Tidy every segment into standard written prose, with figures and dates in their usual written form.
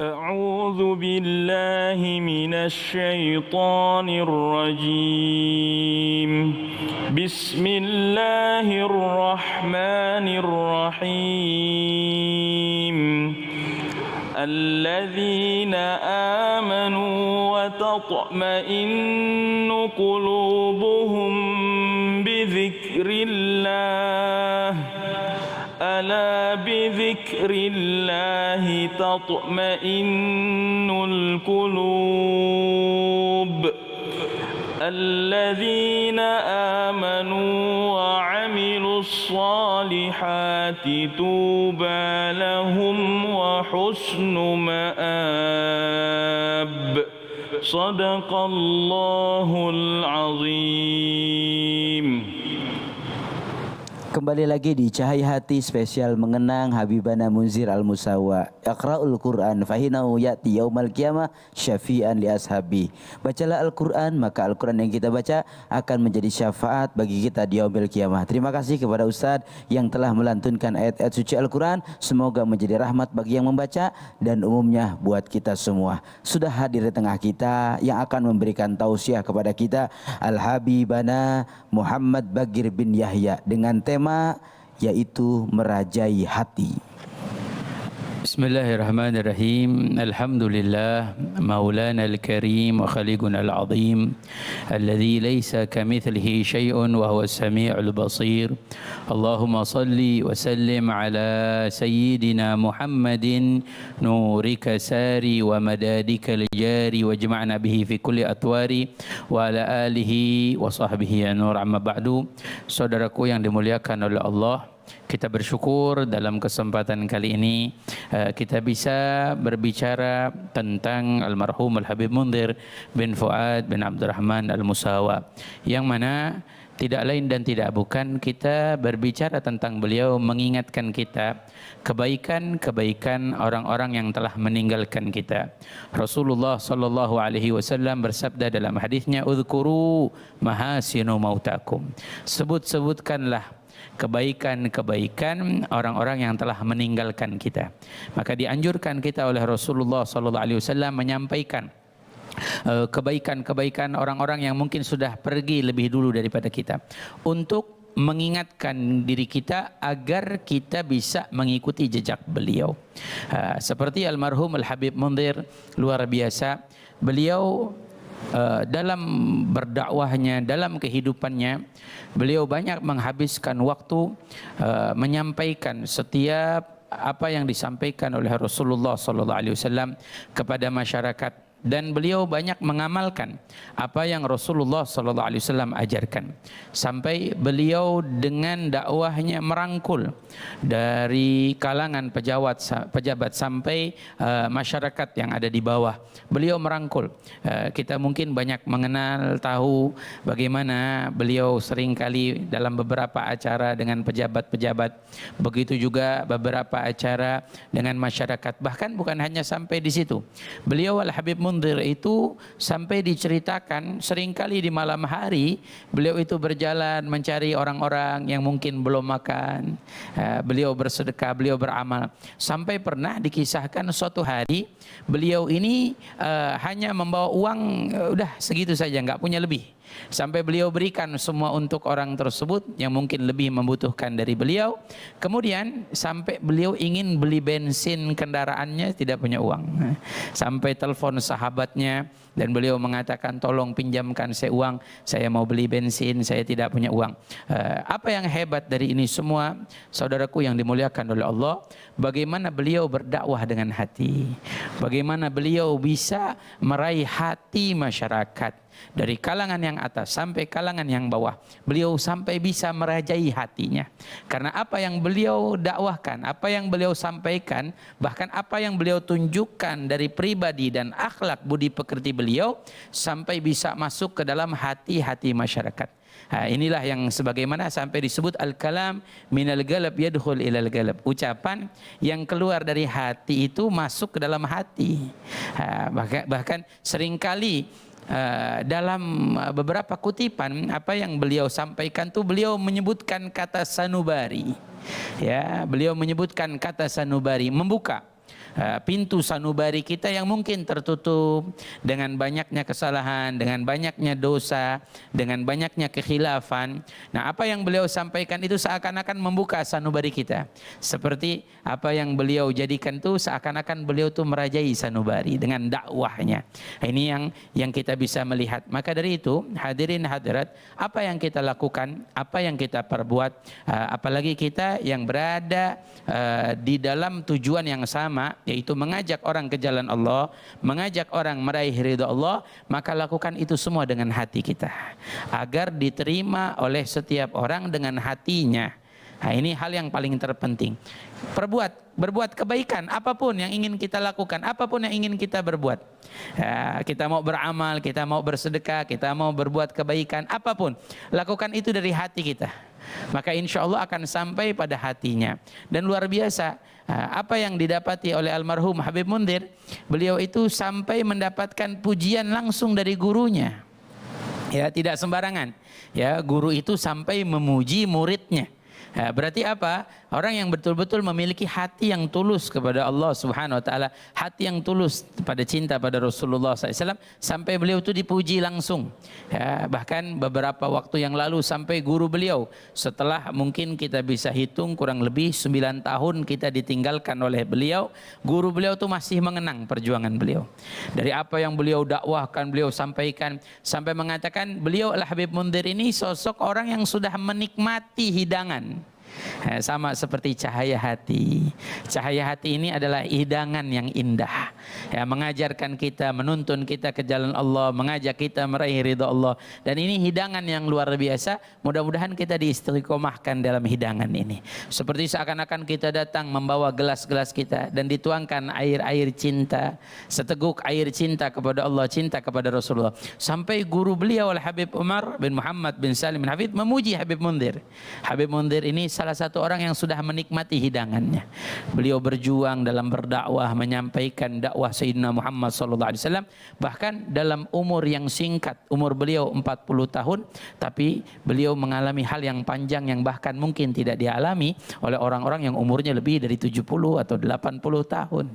أعوذ بالله من الشيطان الرجيم بسم الله الرحمن الرحيم الذين آمنوا وتطمئن قلوبهم بذكر الله ألا بذكر الله تطمئن القلوب الذين آمنوا وعملوا الصالحات طوبى لهم وحسن مآب صدق الله العظيم. Kembali lagi di Cahaya Hati spesial mengenang Habibana Munzir Al-Musawa. Iqra'ul Qur'an fahinahu ya'ti yaumal qiyamah syafi'an li ashabi. Bacalah Al-Qur'an, maka Al-Qur'an yang kita baca akan menjadi syafaat bagi kita di yaumil qiyamah. Terima kasih kepada Ustadz yang telah melantunkan ayat-ayat suci Al-Qur'an. Semoga menjadi rahmat bagi yang membaca dan umumnya buat kita semua. Sudah hadir di tengah kita yang akan memberikan tausiah kepada kita Al-Habibana Muhammad Bagir bin Yahya dengan tema yaitu merajai hati. Bismillahirrahmanirrahim. Alhamdulillah maulana al-karim wa khaliquna al-azim alladhi laysa kamithlihi syai'un wa huwa as-sami'ul basir. Allahumma salli wa sallim ala sayyidina Muhammadin nurika sari wa madadika al-jari wa jama'na bihi fi kulli atwari wa ala alihi wa sahbihi an-nur. Amma ba'du. Saudaraku yang dimuliakan oleh Allah, kita bersyukur dalam kesempatan kali ini kita bisa berbicara tentang almarhum Al-Habib Munzir bin Fuad bin Abdurrahman Al-Musawa, yang mana tidak lain dan tidak bukan kita berbicara tentang beliau mengingatkan kita kebaikan-kebaikan orang-orang yang telah meninggalkan kita. Rasulullah sallallahu alaihi wasallam bersabda dalam hadisnya, "Udzkuru mahasinu mautakum." Sebut-sebutkanlah kebaikan-kebaikan orang-orang yang telah meninggalkan kita. Maka dianjurkan kita oleh Rasulullah sallallahu alaihi wasallam menyampaikan kebaikan-kebaikan orang-orang yang mungkin sudah pergi lebih dulu daripada kita, untuk mengingatkan diri kita agar kita bisa mengikuti jejak beliau. Seperti almarhum Al-Habib Munzir, luar biasa beliau dalam berdakwahnya, dalam kehidupannya, beliau banyak menghabiskan waktu menyampaikan setiap apa yang disampaikan oleh Rasulullah sallallahu alaihi wasallam kepada masyarakat, dan beliau banyak mengamalkan apa yang Rasulullah sallallahu alaihi wasallam ajarkan, sampai beliau dengan dakwahnya merangkul dari kalangan pejabat sampai masyarakat yang ada di bawah. Beliau merangkul. Kita mungkin banyak mengenal, tahu bagaimana beliau seringkali dalam beberapa acara dengan pejabat-pejabat, begitu juga beberapa acara dengan masyarakat. Bahkan bukan hanya sampai di situ. Beliau Al-Habib Munzir itu sampai diceritakan seringkali di malam hari beliau itu berjalan mencari orang-orang yang mungkin belum makan. Beliau bersedekah, beliau beramal. Sampai pernah dikisahkan suatu hari beliau ini hanya membawa uang udah segitu saja, nggak punya lebih. Sampai beliau berikan semua untuk orang tersebut yang mungkin lebih membutuhkan dari beliau. Kemudian sampai beliau ingin beli bensin kendaraannya, tidak punya uang. Sampai telepon sahabatnya dan beliau mengatakan, "Tolong pinjamkan saya uang, saya mau beli bensin, saya tidak punya uang." Apa yang hebat dari ini semua, saudaraku yang dimuliakan oleh Allah, bagaimana beliau berdakwah dengan hati, bagaimana beliau bisa meraih hati masyarakat dari kalangan yang atas sampai kalangan yang bawah. Beliau sampai bisa merajai hatinya, karena apa yang beliau dakwahkan, apa yang beliau sampaikan, bahkan apa yang beliau tunjukkan dari pribadi dan akhlak budi pekerti beliau, sampai bisa masuk ke dalam hati-hati masyarakat. Inilah yang sebagaimana sampai disebut al-kalam minal galab yadkhul ilal galab. Ucapan yang keluar dari hati itu masuk ke dalam hati. Bahkan seringkali dalam beberapa kutipan apa yang beliau sampaikan tuh beliau menyebutkan kata sanubari. Ya, beliau menyebutkan kata sanubari, membuka. pintu sanubari kita yang mungkin tertutup dengan banyaknya kesalahan, dengan banyaknya dosa, dengan banyaknya kekhilafan. Nah, apa yang beliau sampaikan itu seakan-akan membuka sanubari kita. Seperti apa yang beliau jadikan itu seakan-akan beliau tuh merajai sanubari dengan dakwahnya. Ini yang kita bisa melihat. Maka dari itu, hadirin hadirat, apa yang kita lakukan, apa yang kita perbuat, apalagi kita yang berada di dalam tujuan yang sama, yaitu mengajak orang ke jalan Allah, mengajak orang meraih ridha Allah, maka lakukan itu semua dengan hati kita agar diterima oleh setiap orang dengan hatinya. Nah, ini hal yang paling terpenting. Berbuat kebaikan apapun yang ingin kita lakukan, apapun yang ingin kita berbuat. Kita mau beramal, kita mau bersedekah, kita mau berbuat kebaikan, apapun, lakukan itu dari hati kita. Maka insya Allah akan sampai pada hatinya. Dan luar biasa apa yang didapati oleh almarhum Habib Munzir, beliau itu sampai mendapatkan pujian langsung dari gurunya. Ya, tidak sembarangan. Ya, guru itu sampai memuji muridnya. Berarti apa? Orang yang betul-betul memiliki hati yang tulus kepada Allah Subhanahu wa taala, hati yang tulus pada cinta pada Rasulullah SAW, sampai beliau itu dipuji langsung. Ya, bahkan beberapa waktu yang lalu sampai guru beliau, setelah mungkin kita bisa hitung kurang lebih 9 tahun kita ditinggalkan oleh beliau, guru beliau itu masih mengenang perjuangan beliau. Dari apa yang beliau dakwahkan, beliau sampaikan, sampai mengatakan beliau Al-Habib Munzir ini sosok orang yang sudah menikmati hidangan. Sama seperti cahaya hati. Cahaya hati ini adalah hidangan yang indah, ya, mengajarkan kita, menuntun kita ke jalan Allah, mengajak kita meraih ridha Allah. Dan ini hidangan yang luar biasa. Mudah-mudahan kita diistiqomahkan dalam hidangan ini. Seperti seakan-akan kita datang membawa gelas-gelas kita dan dituangkan air-air cinta, seteguk air cinta kepada Allah, cinta kepada Rasulullah. Sampai guru beliau Al-Habib Umar bin Muhammad bin Salim bin Hafid memuji Habib Munzir. Habib Munzir ini salah satu orang yang sudah menikmati hidangannya. Beliau berjuang dalam berdakwah, menyampaikan dakwah Sayyidina Muhammad SAW. Bahkan dalam umur yang singkat, umur beliau 40 tahun, tapi beliau mengalami hal yang panjang yang bahkan mungkin tidak dialami oleh orang-orang yang umurnya lebih dari 70 atau 80 tahun.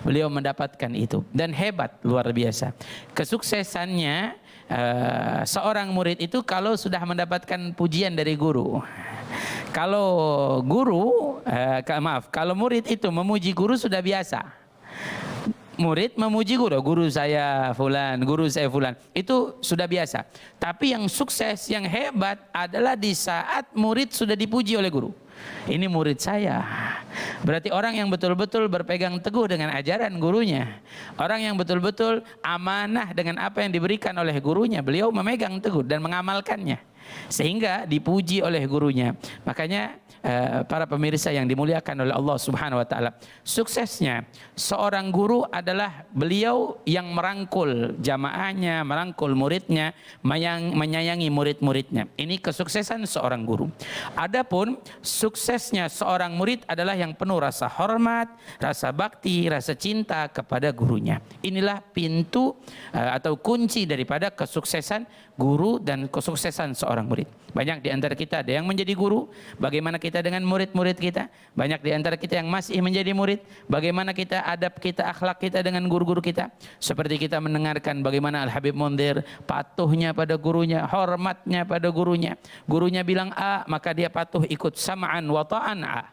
Beliau mendapatkan itu. Dan hebat, luar biasa. Kesuksesannya seorang murid itu kalau sudah mendapatkan pujian dari guru. Kalau kalau murid itu memuji guru sudah biasa. Murid memuji guru saya fulan, guru saya fulan, itu sudah biasa. Tapi yang sukses, yang hebat adalah di saat murid sudah dipuji oleh guru. Ini murid saya. Berarti orang yang betul-betul berpegang teguh dengan ajaran gurunya. Orang yang betul-betul amanah dengan apa yang diberikan oleh gurunya. Beliau memegang teguh dan mengamalkannya, sehingga dipuji oleh gurunya. Makanya para pemirsa yang dimuliakan oleh Allah Subhanahu wa taala, suksesnya seorang guru adalah beliau yang merangkul jamaahnya, merangkul muridnya, menyayangi murid-muridnya. Ini kesuksesan seorang guru. Adapun suksesnya seorang murid adalah yang penuh rasa hormat, rasa bakti, rasa cinta kepada gurunya. Inilah pintu atau kunci daripada kesuksesan guru dan kesuksesan seorang murid. Banyak di antara kita ada yang menjadi guru, bagaimana kita dengan murid-murid kita. Banyak di antara kita yang masih menjadi murid, bagaimana kita adab kita, akhlak kita dengan guru-guru kita. Seperti kita mendengarkan bagaimana Al-Habib Munzir patuhnya pada gurunya, hormatnya pada gurunya. Gurunya bilang A, maka dia patuh ikut sam'an wa ta'an A.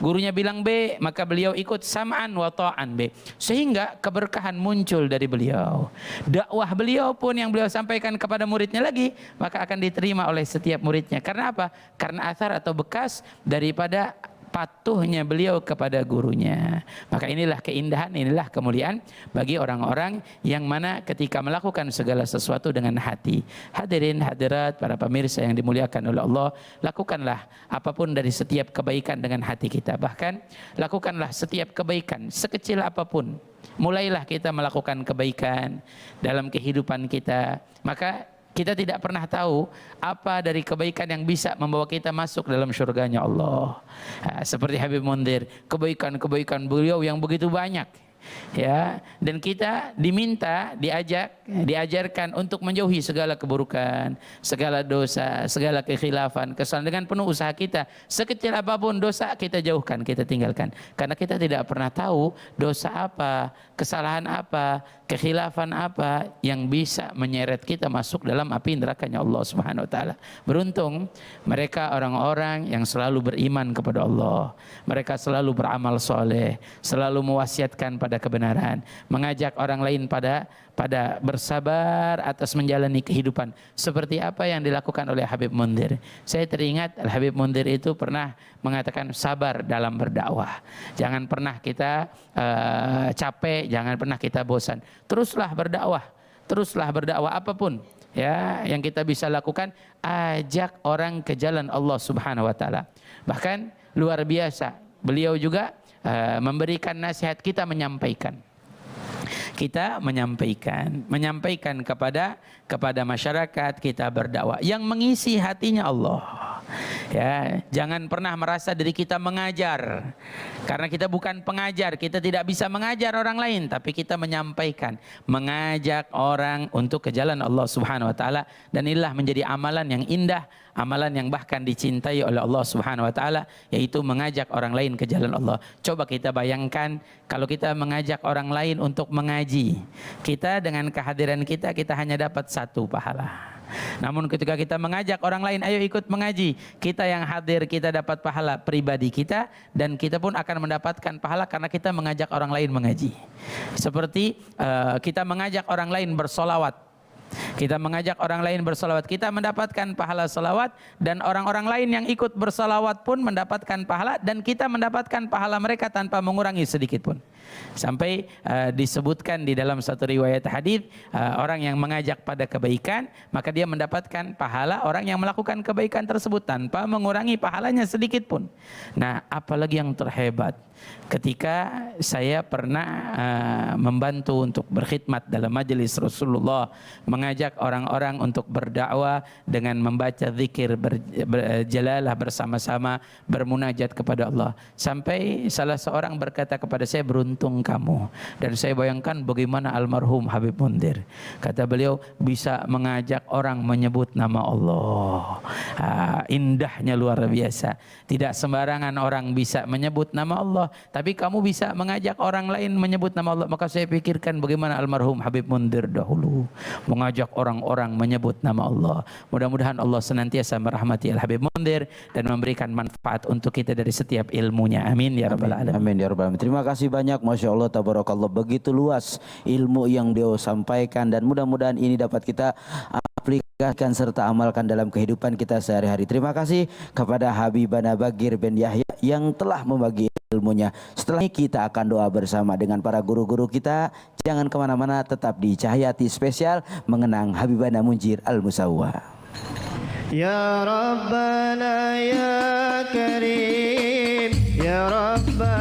Gurunya bilang B, maka beliau ikut sam'an wa ta'an B. Sehingga keberkahan muncul dari beliau. Dakwah beliau pun yang beliau sampaikan kepada muridnya lagi, maka akan diterima oleh setiap muridnya. Karena apa? Karena athar atau bekas daripada patuhnya beliau kepada gurunya. Maka inilah keindahan, inilah kemuliaan bagi orang-orang yang mana ketika melakukan segala sesuatu dengan hati. Hadirin hadirat para pemirsa yang dimuliakan oleh Allah, lakukanlah apapun dari setiap kebaikan dengan hati kita. Bahkan lakukanlah setiap kebaikan sekecil apapun. Mulailah kita melakukan kebaikan dalam kehidupan kita. Maka kita tidak pernah tahu apa dari kebaikan yang bisa membawa kita masuk dalam syurganya Allah. Seperti Habib Munzir, kebaikan-kebaikan beliau yang begitu banyak. Ya, dan kita diminta, diajarkan untuk menjauhi segala keburukan, segala dosa, segala kekhilafan, kesalahan dengan penuh usaha kita. Sekecil apapun dosa kita jauhkan, kita tinggalkan. Karena kita tidak pernah tahu dosa apa, kesalahan apa, kekhilafan apa yang bisa menyeret kita masuk dalam api nerakanya Allah Subhanahu wa taala. Beruntung mereka orang-orang yang selalu beriman kepada Allah. Mereka selalu beramal soleh, selalu mewasiatkan pada kebenaran, mengajak orang lain pada bersabar atas menjalani kehidupan seperti apa yang dilakukan oleh Habib Munzir. Saya teringat Habib Munzir itu pernah mengatakan sabar dalam berdakwah. Jangan pernah kita capek, jangan pernah kita bosan. Teruslah berdakwah apapun ya yang kita bisa lakukan, ajak orang ke jalan Allah Subhanahu wa taala. Bahkan luar biasa, beliau juga memberikan nasihat, kita menyampaikan kepada masyarakat, kita berdakwah yang mengisi hatinya Allah. Ya, jangan pernah merasa diri kita mengajar, karena kita bukan pengajar, kita tidak bisa mengajar orang lain, tapi kita menyampaikan, mengajak orang untuk ke jalan Allah Subhanahu wa taala, dan inilah menjadi amalan yang indah, amalan yang bahkan dicintai oleh Allah Subhanahu wa taala, yaitu mengajak orang lain ke jalan Allah. Coba kita bayangkan kalau kita mengajak orang lain untuk mengaji, kita dengan kehadiran kita hanya dapat 1 pahala. Namun ketika kita mengajak orang lain, ayo ikut mengaji, kita yang hadir kita dapat pahala pribadi kita, dan kita pun akan mendapatkan pahala karena kita mengajak orang lain mengaji. Seperti kita mengajak orang lain bersolawat. Kita mengajak orang lain bersolawat, kita mendapatkan pahala solawat, dan orang-orang lain yang ikut bersolawat pun mendapatkan pahala, dan kita mendapatkan pahala mereka tanpa mengurangi sedikit pun. Sampai disebutkan di dalam satu riwayat hadis, orang yang mengajak pada kebaikan, maka dia mendapatkan pahala orang yang melakukan kebaikan tersebut tanpa mengurangi pahalanya sedikit pun. Nah, apalagi yang terhebat ketika saya pernah membantu untuk berkhidmat dalam majelis Rasulullah, mengajak orang-orang untuk berdakwah dengan membaca zikir berjalalah bersama-sama, bermunajat kepada Allah. Sampai salah seorang berkata kepada saya, beruntung kamu. Dan saya bayangkan bagaimana almarhum Habib Munzir. Kata beliau, bisa mengajak orang menyebut nama Allah. Indahnya luar biasa. Tidak sembarangan orang bisa menyebut nama Allah, tapi kamu bisa mengajak orang lain menyebut nama Allah. Maka saya pikirkan bagaimana almarhum Habib Munzir dahulu mengajak orang-orang menyebut nama Allah. Mudah-mudahan Allah senantiasa merahmati Al-Habib Munzir dan memberikan manfaat untuk kita dari setiap ilmunya. Amin ya rabbal alamin. Amin ya rabbal alamin. Terima kasih banyak, Masya Allah, tabarakallah, begitu luas ilmu yang dia sampaikan, dan mudah-mudahan ini dapat kita aplikasikan serta amalkan dalam kehidupan kita sehari-hari. Terima kasih kepada Habibana Bagir bin Yahya yang telah membagi ilmunya. Setelah ini kita akan doa bersama dengan para guru-guru kita. Jangan kemana-mana, tetap di Cahaya Hati Spesial mengenang Habibana Munzir Al-Musawwa. Ya Rabbana ya Karim, ya Rabbana